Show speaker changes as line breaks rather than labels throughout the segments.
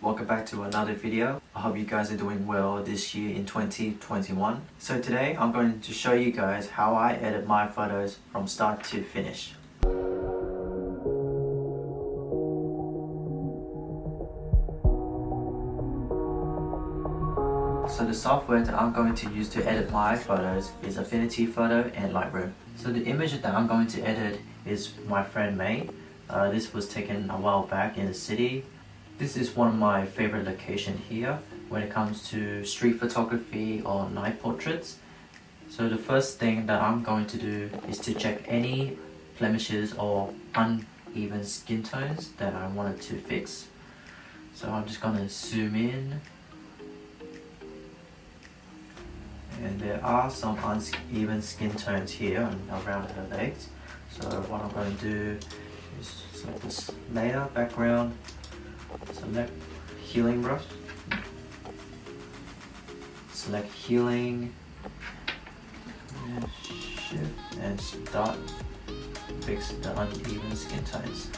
welcome back to another video. I hope you guys are doing well this year in 2021. So today I'm going to show you guys how I edit my photos from start to finish. So the software that I'm going to use to edit my photos is Affinity Photo and Lightroom. So the image that I'm going to edit is my friend May. This was taken a while back in the city. This is one of my favorite locations here when it comes to street photography or night portraits. So the first thing that I'm going to do is to check any blemishes or uneven skin tones that I wanted to fix. So I'm just going to zoom in. And there are some uneven skin tones here and around her legs. So what I'm going to do is select this layer, background, select healing brush, select healing, and shift and start fix the uneven skin tones.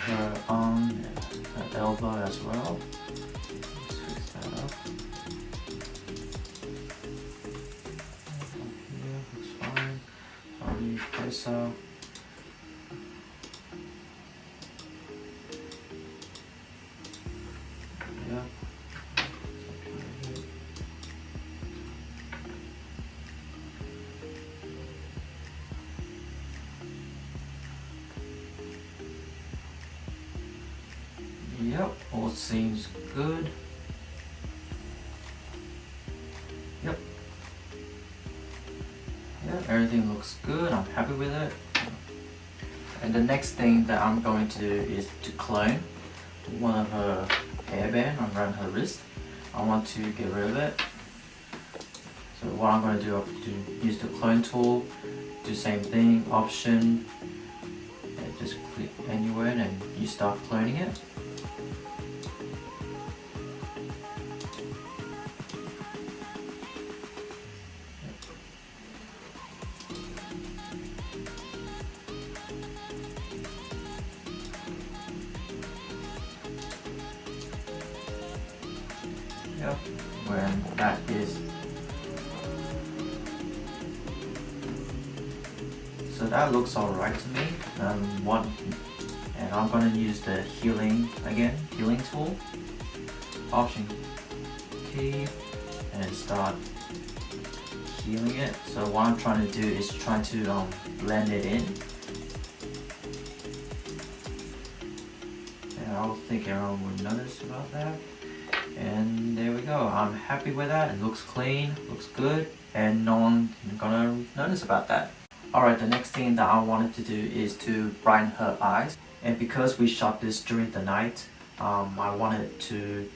Her arm and her elbow as well. Let's fix that up. Here looks fine. On the torso. Yeah. Yep, all seems good. Yep. Yeah, everything looks good. I'm happy with it. And the next thing that I'm going to do is to clone one of her hairband around her wrist. I want to get rid of it. So what I'm going to do, I'm going to use the clone tool, do the same thing, option, and just click anywhere and you start cloning it. Yep, when that is. So that looks alright to me. And I'm gonna use the healing tool. Option key and start healing it. So what I'm trying to do is trying to blend it in. And I don't think everyone would notice about that. And there we go. I'm happy with that. It looks clean, looks good, and no one's gonna notice about that. Alright, the next thing that I wanted to do is to brighten her eyes. And because we shot this during the night, I wanted to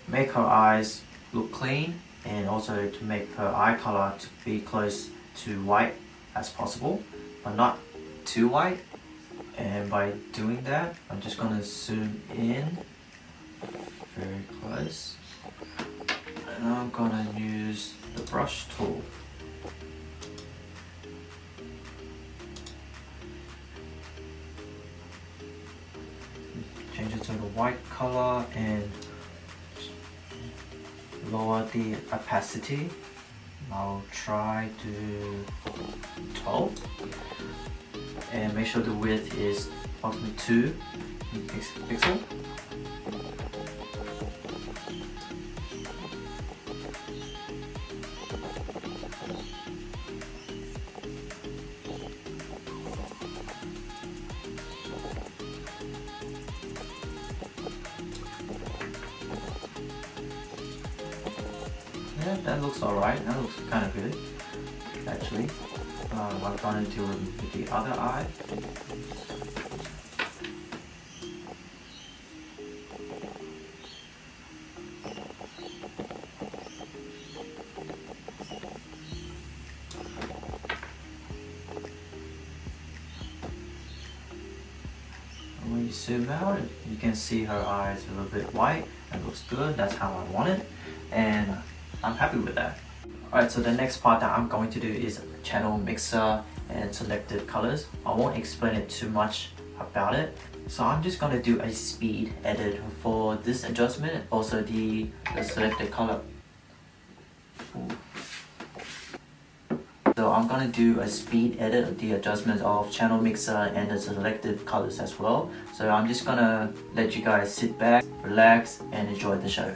make her eyes look clean and also to make her eye color to be close to white as possible, but not too white. And by doing that, I'm just gonna zoom in very close, and I'm gonna use the brush tool. Change it to the white color and lower the opacity. I'll try to 12 and make sure the width is approximately 2 pixels. Yeah, that looks alright. That looks kind of good, actually. What I'm going to do with the other eye. zoom out, you can see her eyes a little bit white. It looks good. That's how I want it, and I'm happy with that. Alright, so the next part that I'm going to do is channel mixer and selected colors. I won't explain it too much about it. So I'm just going to do a speed edit for this adjustment, also the selected color. Ooh. So I'm going to do a speed edit of the adjustments of channel mixer and the selective colors as well. So I'm just going to let you guys sit back, relax, and enjoy the show.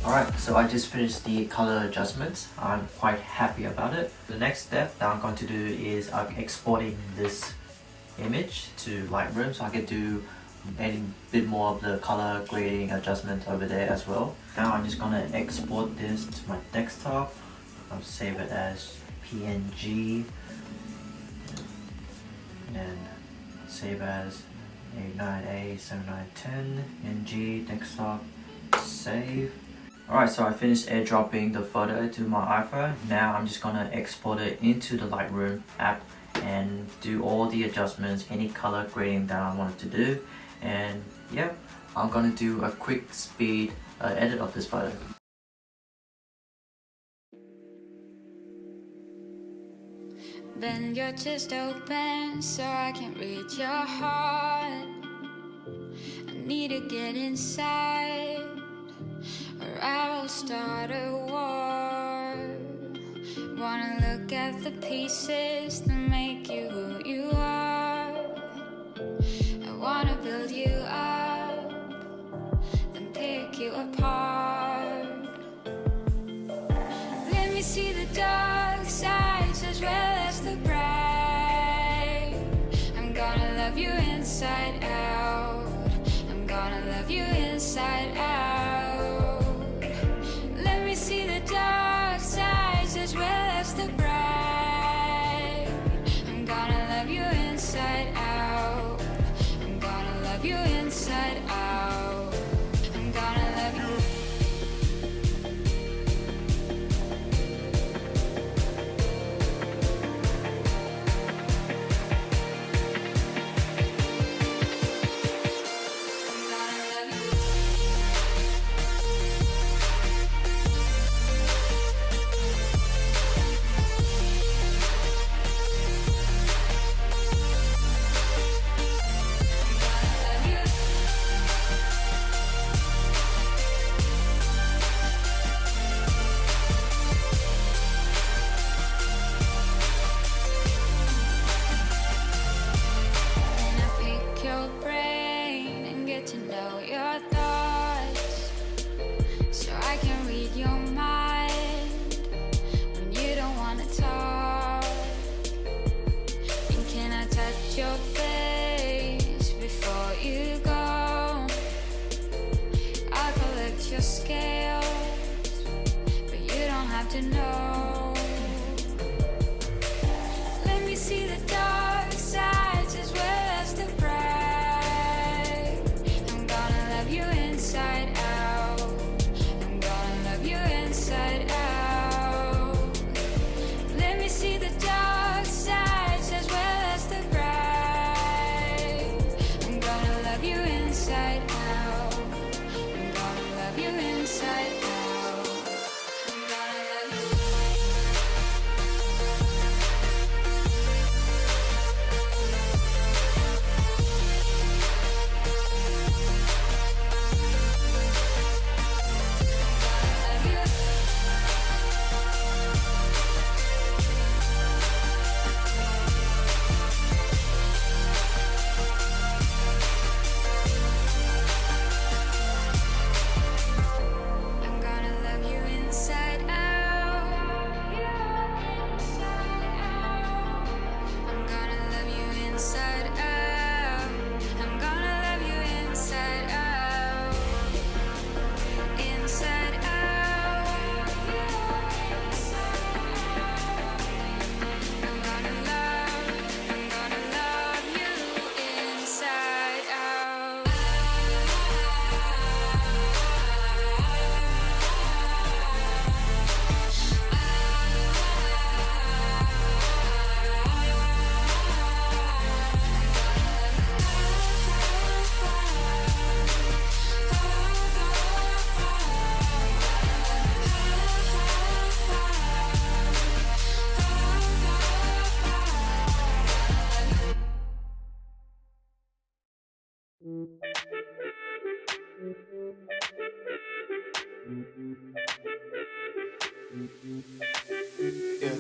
Alright, so I just finished the color adjustments. I'm quite happy about it. The next step that I'm going to do is I'm exporting this image to Lightroom so I can do a bit more of the color grading adjustment over there as well. Now I'm just going to export this to my desktop. I'll save it as PNG and save as 89A7910 NG desktop, save. Alright, so I finished airdropping the photo to my iPhone. Now I'm just gonna export it into the Lightroom app and do all the adjustments, any color grading that I wanted to do. And yep, I'm gonna do a quick speed edit of this photo.
Bend your chest open so I can read your heart. I need to get inside, or I will start a war. Wanna look at the pieces that make you who you are. I wanna build you up, then pick you apart. Let me see the dark sides as well as the bright. I'm gonna love you inside out. I'm gonna love you inside out. Let me see the dark sides as well as the bright. I'm gonna love you inside out. I'm gonna love you inside out. I'm gonna love you. To know. Let me see the dark sides as well as the bright. I'm gonna love you inside out. I'm gonna love you inside out. Let me see the dark sides as well as the bright. I'm gonna love you inside out. I'm gonna love you inside out. I'm gonna love you.
Yeah.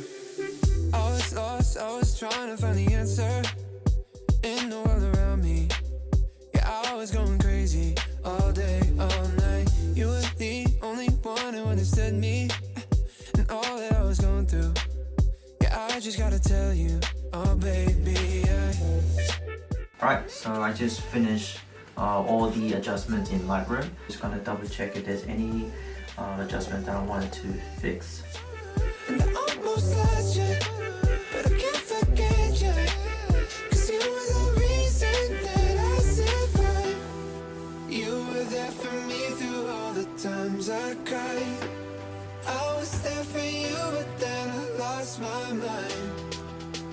I was lost, I was trying to find the answer in the world around me. Yeah, I was going crazy all day, all night. You were the only one who understood me and all that I was going through. Yeah, I just gotta tell you, oh baby, yeah.
Alright, so I just finished all the adjustments in Lightroom. Just gonna double check if there's any adjustment that I wanted to fix.
And I almost lost you, but I can't forget you. 'Cause you were the reason that I survived. You were there for me through all the times I cried. I was there for you, but then I lost my mind.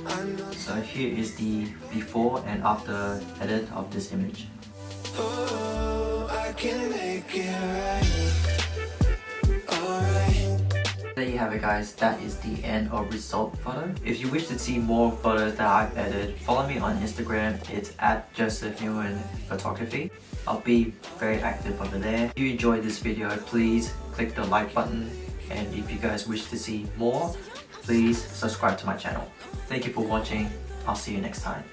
I know.
So here is the before and after edit of this image.
Oh, I can make it right. Alright.
There you have it, guys. That is the end of result photo. If you wish to see more photos that I've edited, follow me on Instagram. It's at josephnguyen.photography. I'll be very active over there. If you enjoyed this video, please click the like button. And if you guys wish to see more, please subscribe to my channel. Thank you for watching. I'll see you next time.